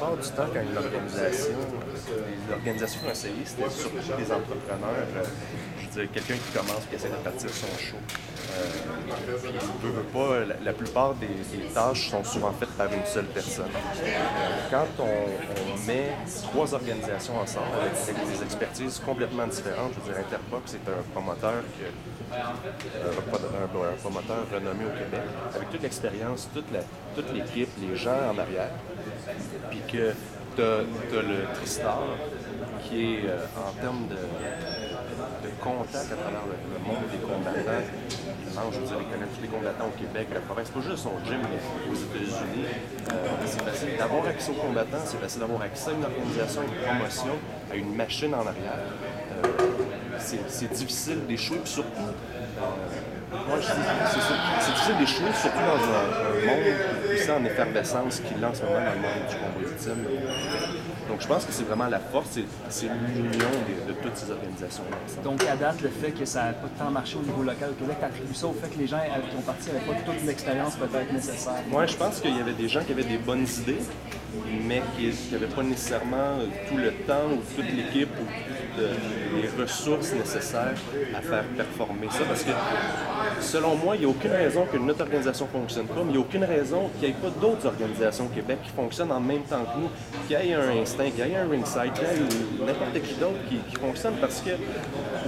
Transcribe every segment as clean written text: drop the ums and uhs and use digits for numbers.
plupart du temps, quand l'organisation essayée, c'était surtout des entrepreneurs. Je veux dire, quelqu'un qui commence et essaie de partir son show. Puis, veut pas, la plupart des tâches sont souvent faites par une seule personne. Quand on met trois organisations ensemble avec des expertises complètement différentes, je veux dire, Interpop, c'est un promoteur un promoteur renommé au Québec, avec toute l'expérience, toute l'équipe, les gens en arrière, puis que tu as le Tristar qui est en termes de contact à travers le monde des combattants. Je veux dire, il connaît tous les combattants au Québec, la province, pas juste son gym, mais aux États-Unis. C'est facile d'avoir accès aux combattants, c'est facile d'avoir accès à une organisation, à une promotion, à une machine en arrière. C'est difficile d'échouer, puis surtout, moi je dis, c'est difficile d'échouer, surtout dans un monde poussé en effervescence qu'il lance en ce moment dans le monde du combat ultime. Donc je pense que c'est vraiment la force, c'est l'union de toutes ces organisations-là. Donc à date, le fait que ça n'a pas tant marché au niveau local au Québec, t'attribues ça au fait que les gens qui ont parti n'avaient pas toute l'expérience peut-être nécessaire? Moi, je pense qu'il y avait des gens qui avaient des bonnes idées, mais qui n'avaient pas nécessairement tout le temps ou toute l'équipe ou toutes les ressources nécessaires à faire performer ça. Parce que, selon moi, il n'y a aucune raison que notre organisation ne fonctionne pas, mais il n'y a aucune raison qu'il n'y ait pas d'autres organisations au Québec qui fonctionnent en même temps que nous, qu'il y ait un Instinct, qu'il y ait un Ringside, qu'il y ait n'importe qui d'autre qui fonctionne. Parce que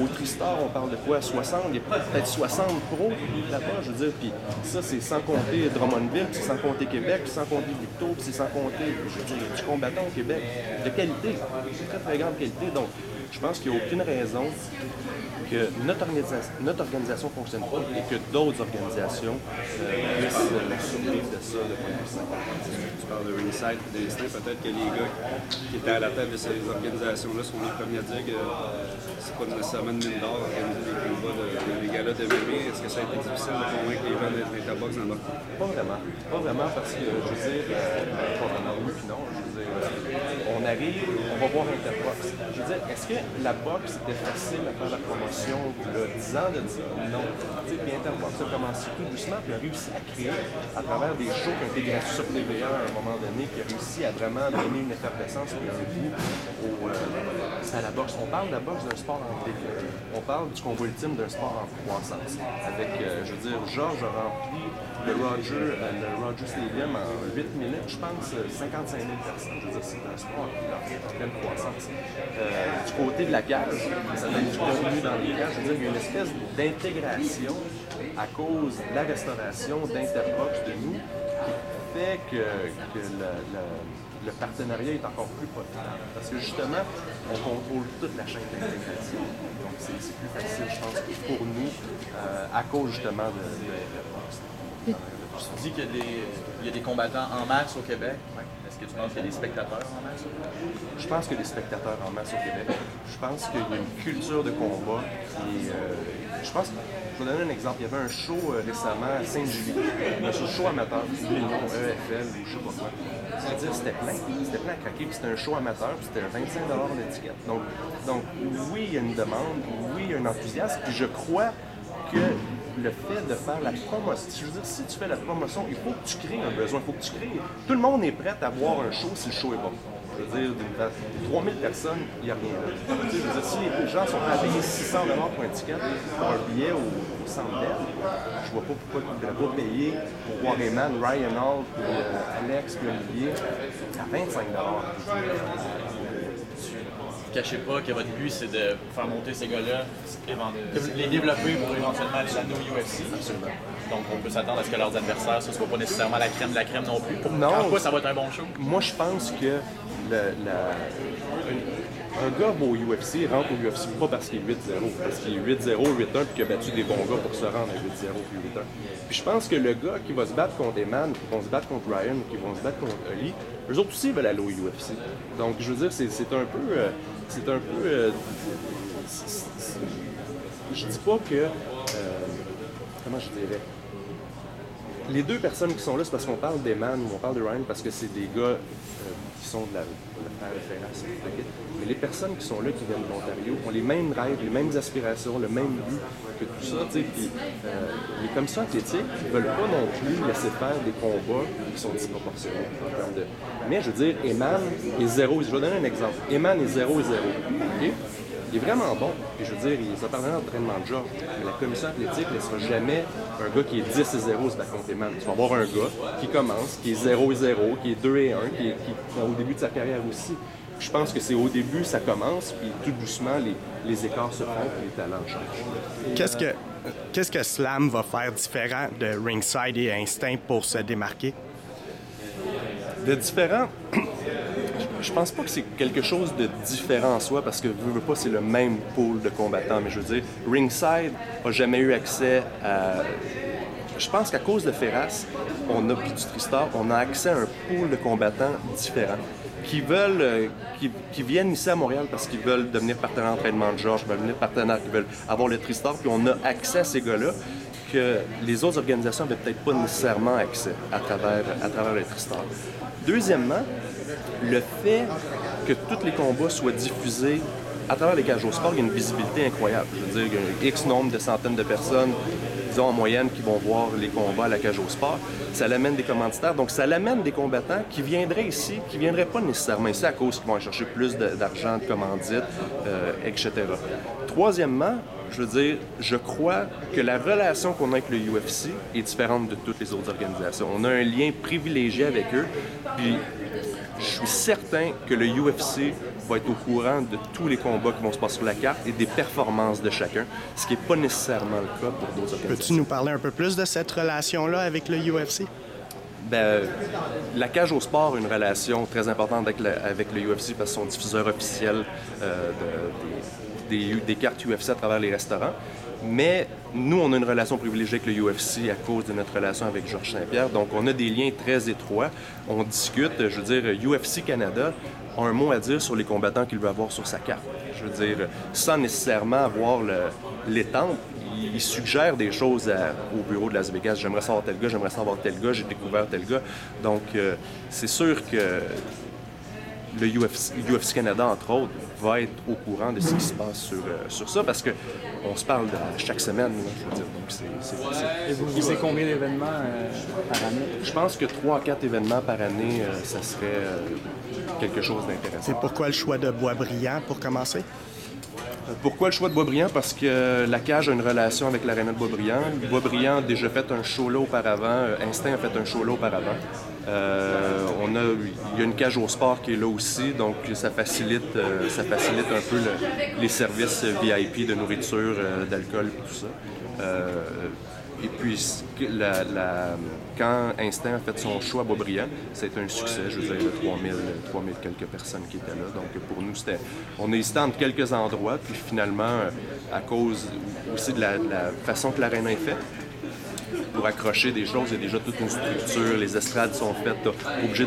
au Tristar, on parle de quoi? 60? Il y a peut-être 60 pros là-bas, je veux dire. Puis ça, c'est sans compter Drummondville, c'est sans compter Québec, c'est sans compter Victo, c'est sans compter, je veux dire, du combattant au Québec. De qualité, de très très grande qualité. Donc, je pense qu'il n'y a aucune raison que notre organisation ne fonctionne pas et que d'autres organisations puissent survivre de ça. Tu parles de Ringside et d'Instinct, peut-être que les gars qui étaient à la tête de ces organisations-là sont les premiers à dire que c'est pas nécessairement une mine d'or d'organiser des combats, des galas de MMA. Est-ce que ça a été difficile de convaincre les gens d'Interbox dans leur coup? Pas vraiment. Pas vraiment parce que, je veux dire, pas vraiment oui puis non. Je veux dire, on arrive, on va voir Interbox. Je veux dire, est-ce que la boxe était facile à faire la promotion il y a 10 ans de dire non? Puis Interbox a commencé tout doucement puis a réussi à créer à travers des shows qui ont été gratuits sur TVA à un moment donné, qui a réussi à vraiment donner une effervescence et un goût à la boxe. On parle de la boxe d'un sport en déclin. On parle du combat ultime d'un sport en croissance. Avec, je veux dire, Georges a rempli le Rogers Stadium en 8 minutes, je pense, 55 000 personnes. Je veux dire, c'est un sport qui est en pleine croissance. Du côté de la cage, ça donne du contenu dans les cages. Je veux dire, il y a une espèce d'intégration à cause de la restauration d'Interbox de nous qui fait que le partenariat est encore plus profitable. Parce que justement, on contrôle toute la chaîne d'intégration. Donc c'est plus facile, je pense, pour nous, à cause justement de Interbox. Tu dis qu'il y a des combattants en masse au Québec. Est-ce que tu penses qu'il y a des spectateurs en masse au Québec? Je pense qu'il y a des spectateurs en masse au Québec. Je pense qu'il y a une culture de combat qui est... je pense... Je vais donner un exemple. Il y avait un show récemment à Sainte-Julie. Un show amateur, le nom EFL ou je sais pas quoi. C'est-à-dire c'était plein à craquer. Puis c'était un show amateur, puis c'était 25 l'étiquette. Donc oui, il y a une demande, oui, il y a un enthousiasme. Puis je crois que le fait de faire la promotion, je veux dire, si tu fais la promotion, il faut que tu crées un besoin, il faut que tu crées. Tout le monde est prêt à voir un show si le show est bon. Je veux dire, de 3000 personnes, il n'y a rien là. Je veux dire, si les gens sont prêts à payer 600 pour un ticket, pour un billet au Centre Bell, je vois pas pourquoi ils ne devraient pas payer pour voir Eman, Ryan Hall, puis Alex, puis Olivier à 25 Cachez pas que votre but, c'est de faire monter ces gars-là, les développer pour éventuellement aller à nos UFC. Absolument. Donc, on peut s'attendre à ce que leurs adversaires, ce ne soit pas nécessairement la crème de la crème non plus. Non. Pourquoi ça va être un bon show? Moi, je pense que un gars va au UFC, rentre au UFC pas parce qu'il est 8-0, parce qu'il est 8-0, 8-1 puis qu'il a battu des bons gars pour se rendre à 8-0 puis 8-1. Puis je pense que le gars qui va se battre contre Eman, qui va se battre contre Ryan, qui va se battre contre Oli, eux autres aussi veulent aller au UFC. Donc, je veux dire, c'est un peu... je dis pas que... comment je dirais? Les deux personnes qui sont là, c'est parce qu'on parle d'Eman ou on parle de Ryan parce que c'est des gars qui qui sont de la faire référence. Mais les personnes qui sont là, qui viennent de l'Ontario, ont les mêmes rêves, les mêmes aspirations, le même but que tout ça. Puis les commissions athlétiques ne veulent pas non plus laisser faire des combats qui sont disproportionnés en termes de... Mais je veux dire, Eman est 0. Je vais donner un exemple. Eman est 0-0. Okay? Il est vraiment bon. Et je veux dire, il est un partenaire d'entraînement de Georges. Mais la commission athlétique ne laissera jamais un gars qui est 10-0 se battre contre Eman. Tu vas avoir un gars qui commence, qui est 0-0, qui est 2-1, qui est au début de sa carrière aussi. Je pense que c'est au début, ça commence, puis tout doucement, les écarts se font, puis les talents changent. Qu'est-ce que Slam va faire différent de Ringside et Instinct pour se démarquer? De différent, je pense pas que c'est quelque chose de différent en soi, parce que veux pas, c'est le même pool de combattants. Mais je veux dire, Ringside n'a jamais eu accès à... Je pense qu'à cause de Ferras, puis du Tristar, on a accès à un pool de combattants différents qui veulent, qui viennent ici à Montréal parce qu'ils veulent devenir partenaires d'entraînement de Georges, veulent devenir partenaires, qui veulent avoir le Tristar, puis on a accès à ces gars-là que les autres organisations n'avaient peut-être pas nécessairement accès à travers le Tristar. Deuxièmement, le fait que tous les combats soient diffusés à travers les cages au sport, il y a une visibilité incroyable. Je veux dire, il y a X nombre de centaines de personnes, disons en moyenne, qui vont voir les combats à la cage au sport. Ça l'amène des commanditaires, donc ça l'amène des combattants qui viendraient ici, qui ne viendraient pas nécessairement ici à cause qu'ils vont aller chercher plus d'argent, de commandites, etc. Troisièmement, je veux dire, je crois que la relation qu'on a avec le UFC est différente de toutes les autres organisations. On a un lien privilégié avec eux, puis je suis certain que le UFC va être au courant de tous les combats qui vont se passer sur la carte et des performances de chacun, ce qui n'est pas nécessairement le cas pour d'autres organisations. Peux-tu nous parler un peu plus de cette relation-là avec le UFC? Ben, la cage au sport a une relation très importante avec le UFC parce qu'ils sont diffuseurs officiels des cartes UFC à travers les restaurants. Mais nous, on a une relation privilégiée avec le UFC à cause de notre relation avec Georges Saint-Pierre. Donc, on a des liens très étroits. On discute. Je veux dire, UFC Canada a un mot à dire sur les combattants qu'il veut avoir sur sa carte. Je veux dire, sans nécessairement avoir l'étampe, il suggère des choses au bureau de Las Vegas. J'aimerais savoir tel gars, j'aimerais savoir tel gars, j'ai découvert tel gars. Donc, c'est sûr que le UFC Canada, entre autres, va être au courant de ce qui se passe sur ça, parce qu'on se parle chaque semaine, là, je veux dire, donc c'est facile. Et vous visez combien d'événements par année? Je pense que 3 à 4 événements par année, ça serait quelque chose d'intéressant. C'est pourquoi le choix de Boisbriand pour commencer? Pourquoi le choix de Boisbriand? Parce que la cage a une relation avec l'aréna de Boisbriand. Boisbriand a déjà fait un show là auparavant. Instinct a fait un show là auparavant. Il y a une cage au sport qui est là aussi, donc ça facilite un peu les services VIP de nourriture, d'alcool et tout ça. Et puis, quand Instinct a fait son show à Boisbriand, c'était un succès. Je veux dire, 3000 quelques personnes qui étaient là. Donc, pour nous, on a hésité entre quelques endroits. Puis, finalement, à cause aussi de la façon que l'aréna est faite, pour accrocher des choses, il y a déjà toute une structure. Les estrades sont faites. Tu n'es pas obligé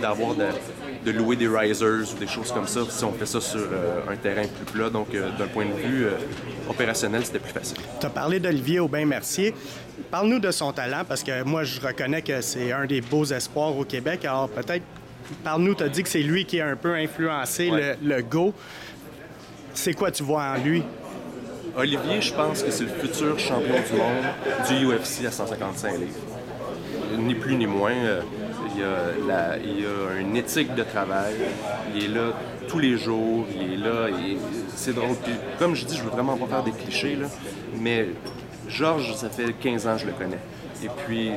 de louer des risers ou des choses comme ça si on fait ça sur un terrain plus plat. Donc, d'un point de vue opérationnel, c'était plus facile. Tu as parlé d'Olivier Aubin-Mercier. Parle-nous de son talent, parce que moi, je reconnais que c'est un des beaux espoirs au Québec. Alors, peut-être, parle-nous, tu as dit que c'est lui qui a un peu influencé le GO. C'est quoi tu vois en lui? Olivier, je pense que c'est le futur champion du monde du UFC à 155 livres. Ni plus ni moins. Il a une éthique de travail. Il est là tous les jours. Il est là. C'est drôle. Puis, comme je dis, je veux vraiment pas faire des clichés, là, mais Georges, ça fait 15 ans que je le connais. Et puis,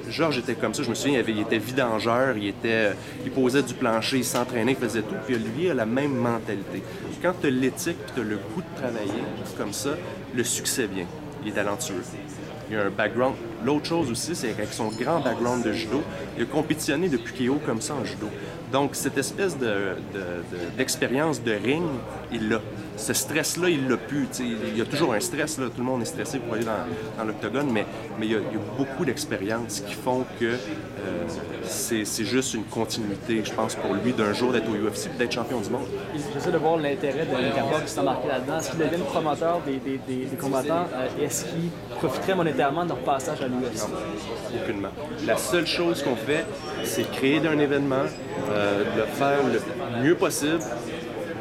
Georges était comme ça. Je me souviens, il était vidangeur, il posait du plancher, il s'entraînait, il faisait tout. Puis lui a la même mentalité. Quand tu as l'éthique et tu as le goût de travailler comme ça, le succès vient. Il est talentueux. Il a un background. L'autre chose aussi, c'est qu'avec son grand background de judo, il a compétitionné depuis qu'il est haut comme ça en judo. Donc, cette espèce d'expérience de ring, il l'a. Ce stress-là, il l'a plus. Il y a toujours un stress, là. Tout le monde est stressé pour aller dans l'octogone, mais il y a beaucoup d'expériences qui font que c'est juste une continuité, je pense, pour lui, d'un jour d'être au UFC et d'être champion du monde. J'essaie de voir l'intérêt de Nicaragua qui s'est embarqué là-dedans. Est-ce qu'il devient promoteur des combattants? Est-ce qu'il profiterait monétairement de leur passage à l'UFC? Aucunement. La seule chose qu'on fait, c'est créer un événement, de le faire le mieux possible,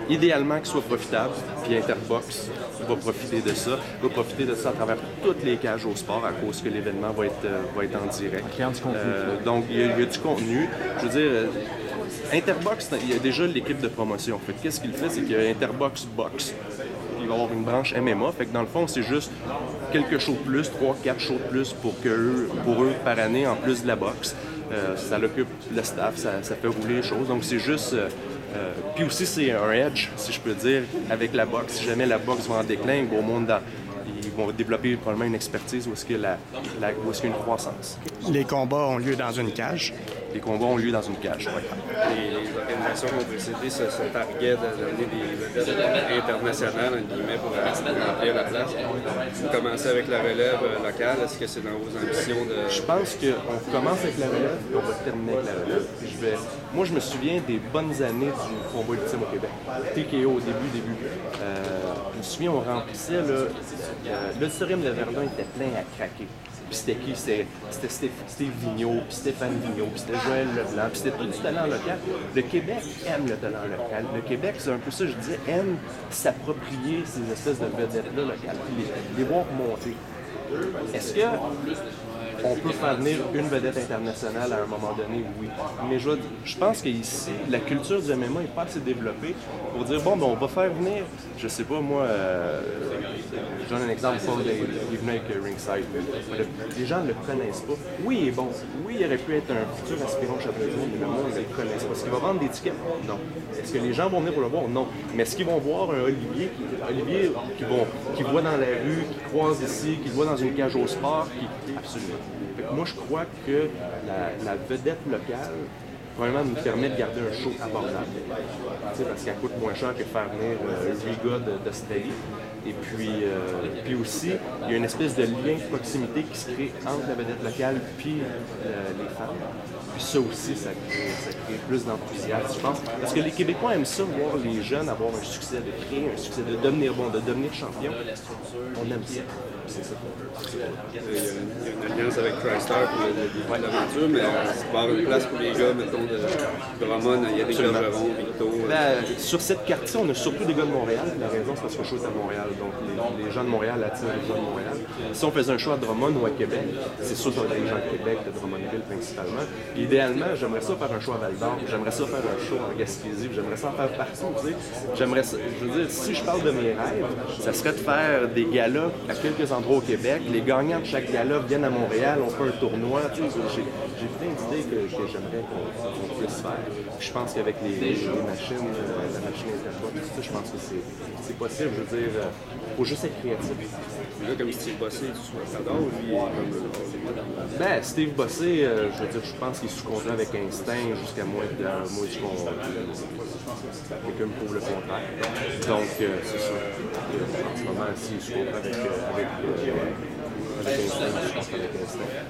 idéalement qu'il soit profitable, puis Interbox va profiter de ça, à travers toutes les cages au sport à cause que l'événement va être en direct. Donc, il y a du contenu. Je veux dire, Interbox, il y a déjà l'équipe de promotion. En fait, qu'est-ce qu'il fait? C'est qu'il y a Interbox Box. Il va y avoir une branche MMA. Fait que dans le fond, c'est juste quelques shows de plus, 3-4 shows de plus pour eux par année, en plus de la boxe. Ça l'occupe le staff, ça fait rouler les choses. Donc, c'est juste... puis aussi, c'est un edge, si je peux dire, avec la boxe. Si jamais la boxe va en déclin, ils vont développer probablement une expertise où est-ce qu'il y a une croissance. Les combats ont lieu dans une cage. Les combats ont lieu dans une cage, oui. Les organisations qui ont précédé se targuaient de donner des vedettes internationales, entre guillemets, pour remplir la place. Vous commencez avec la relève locale. Est-ce que c'est dans vos ambitions de... Je pense qu'on commence avec la relève et on va terminer avec la relève. Puis moi, je me souviens des bonnes années du combat ultime au Québec. TKO au début. Je me souviens, on remplissait, l'auditorium de Verdun était plein à craquer. Puis c'était qui? C'était Steve Vigneault, puis Stéphane Vigneault, puis c'était Joël Leblanc, puis c'était tout du talent local. Le Québec aime le talent local. Le Québec, c'est un peu ça, je disais, aime s'approprier ces espèces de vedettes-là locales, puis les voir monter. Est-ce qu'on peut faire venir une vedette internationale à un moment donné? Oui. Mais je pense qu'ici, la culture du MMA n'est pas assez développée pour dire, bon, ben, on va faire venir, je sais pas, moi, je donne un exemple, Paul, il est venu avec Ringside. Les gens ne le connaissent pas. Oui, il est bon. Oui, il aurait pu être un futur aspirant champion, mais le monde ne le connaît pas. Est-ce qu'il va vendre des tickets? Non. Est-ce que les gens vont venir pour le voir? Non. Mais est-ce qu'ils vont voir un Olivier qui voit dans la rue, qui croise ici, qui le voit dans une cage au sport? Absolument. Fait que moi, je crois que la vedette locale, probablement, nous permet de garder un show abordable. Parce qu'elle coûte moins cher que faire venir Riga d'Australie. Et puis aussi, il y a une espèce de lien de proximité qui se crée entre la vedette locale puis les femmes. Puis ça aussi, ça crée plus d'enthousiasme, je pense. Parce que les Québécois aiment ça, voir les jeunes avoir un succès, de créer un succès, de devenir bon, de devenir champion. On aime ça. C'est ça. Il y a une alliance avec TriStar pour le début de l'aventure, mais il va y avoir une place pour les gars, mettons, de Drummond, il y a des Bergeron, Victo. Sur cette carte-ci, on a surtout des gars de Montréal. La raison, c'est parce que le show est à Montréal. Donc, les gens de Montréal attirent les gens de Montréal. Si on faisait un show à Drummond ou à Québec, c'est sûr qu'il y aurait des gens de Québec, de Drummondville principalement. Puis, idéalement, j'aimerais ça faire un show à Val-d'Or, j'aimerais ça faire un show en Gaspésie, j'aimerais ça en faire partout. Tu sais. J'aimerais ça, je veux dire, si je parle de mes rêves, ça serait de faire des galas à quelques endroits au Québec. Les gagnants de chaque gala viennent à Montréal, on fait un tournoi. Tu sais, j'ai plein d'idées que j'aimerais qu'on puisse faire. Je pense qu'avec les machines, la machine Interbox, je pense que c'est possible. Je veux dire, il faut juste être créatif. Là, comme Steve Bossé, tu t'adores, lui, Ben, Steve Bossé, je veux dire, je pense qu'il est sous contrat avec Instinct jusqu'à moins du contrat. Quelqu'un me prouve le contraire. Donc, c'est ça. En ce moment, s'il est sous contrat avec Instinct.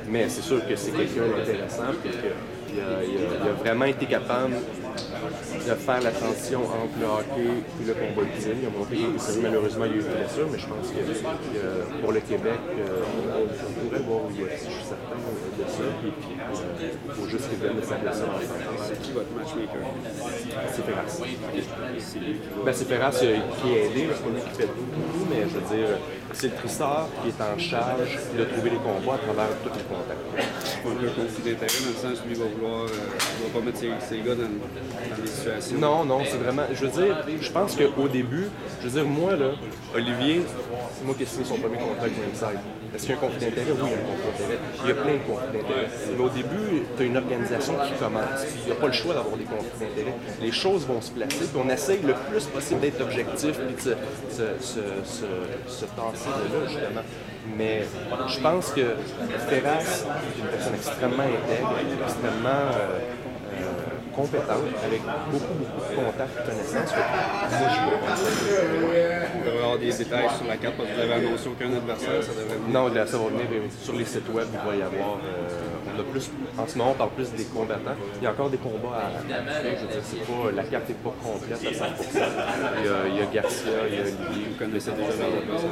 Mais c'est sûr que c'est quelqu'un d'intéressant et qu'il a vraiment été capable de faire la transition entre le hockey et le combat ultime. Il a montré que malheureusement il y a eu une blessure, mais je pense que pour le Québec, on pourrait voir où il est. Je suis certain de ça. Et puis, il faut juste qu'il donne sa blessure ensemble. c'est qui votre matchmaker? C'est Ferras. C'est Ferras qui a aidé, c'est pas lui qui fait tout, mais je veux dire, c'est le Trissard qui est en charge de trouver les combats à travers tous les contacts. Pas un conflit d'intérêt dans le sens où il va vouloir pas mettre ses gars dans des situations. Non, c'est vraiment. Je veux dire, je pense qu'au début, je veux dire, moi, là, Olivier, c'est moi qui ai signé son premier contrat avec Ringside. Est-ce qu'il y a un conflit d'intérêt? Oui, il y a un conflit d'intérêt. Il y a plein de conflits d'intérêt. Mais au début, tu as une organisation qui commence. Il n'y a pas le choix d'avoir des conflits d'intérêt. Les choses vont se placer, puis on essaye le plus possible d'être objectif, puis de se tasser de là, justement. Mais je pense que Ferras est une personne extrêmement intègre, extrêmement compétente, avec beaucoup de contacts et connaissances. Moi, je Il devrait y avoir des détails sur la carte parce que vous avez annoncé aucun adversaire. Ça devrait venir. Non, ça va venir sur les sites web, il va y avoir. On a plus, en ce moment, on parle plus des combattants. Il y a encore des combats à faire. Je veux dire, la carte n'est pas complète à 100%. Il y a Garcia, il y a Olivier. Vous connaissez déjà l'adversaire.